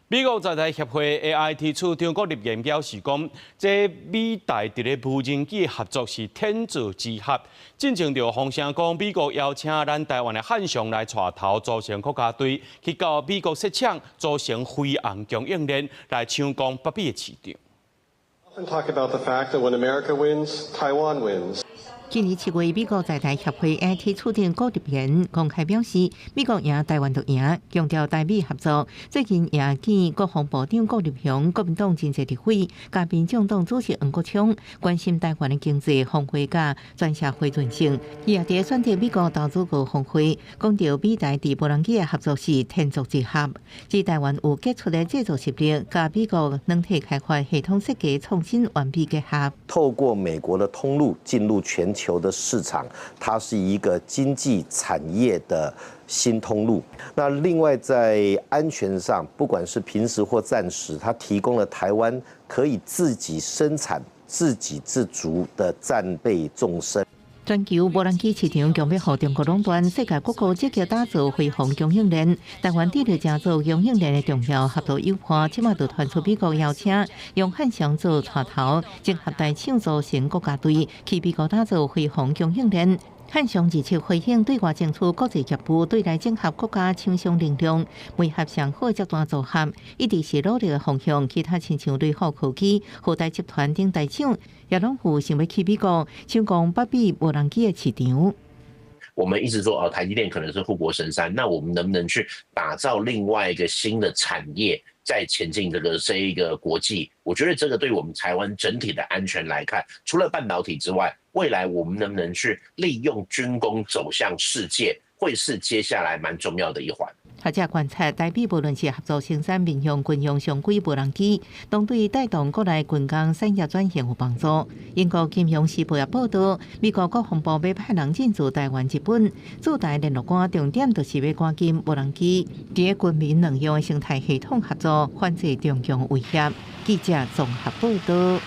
美国在台协会 AIT 处长郭立言表示讲，这美台伫咧无人机的合作是天作之合，进前就风声讲美国邀请咱台湾的汉翔来带头组成国家队，去到美国设厂组成飞航供应链，来抢攻北美的市场。Often talk about the fact that when America wins, Taiwan wins. 今年7月，美国在台协会 AIT 处长郭立言公开表示，美国赢，台湾就赢，强调台美合作。最近也见国防部长郭立雄、国民党真济立委、加民众党主席黄国昌关心台湾的经济峰会甲全社会韧性。伊也伫选择美国投资国峰会，讲到美台伫无人机的合作是天作之合，指台湾有杰出的制造实力，甲美国软体开发系统设计创新完美结合。透过美国的通路进入全球的市场，它是一个经济产业的新通路。那另外在安全上，不管是平时或战时，它提供了台湾可以自己生产、自给自足的战备纵深。全球无人机市场将要互中国垄断，世界各国积极打造飞航供应链。台湾伫咧建造供应链的重要合作伙伴，即马就传出美国邀请，用汉翔做带头，结合台厂组成国家队，去美国打造飞航供应链。汉翔日前回应对外争取国际业务，对内整合国家厂商力量，配合上好集团组合，一直是努力的方向。其他亲像瑞虎科技、豪大集团等大厂，也拢有想要去美国抢攻北美无人机的市场。我们一直说台积电可能是护国神山，那我们能不能去打造另外一个新的产业，再前进这一个国际？我觉得这个对我们台湾整体的安全来看，除了半导体之外，未来我们能不能去利用军工走向世界，会是接下来蛮重要的一环。学者观察，台美无论是合作生产民用军用上轨无人机，都对带动国内军工产业转型有帮助。英国金融时报也报道，美国国防部要派人进驻台湾、日本，驻台联络官重点就是要赶紧无人机伫军民两用的生态系统合作，反制中共威胁。记者综合报道。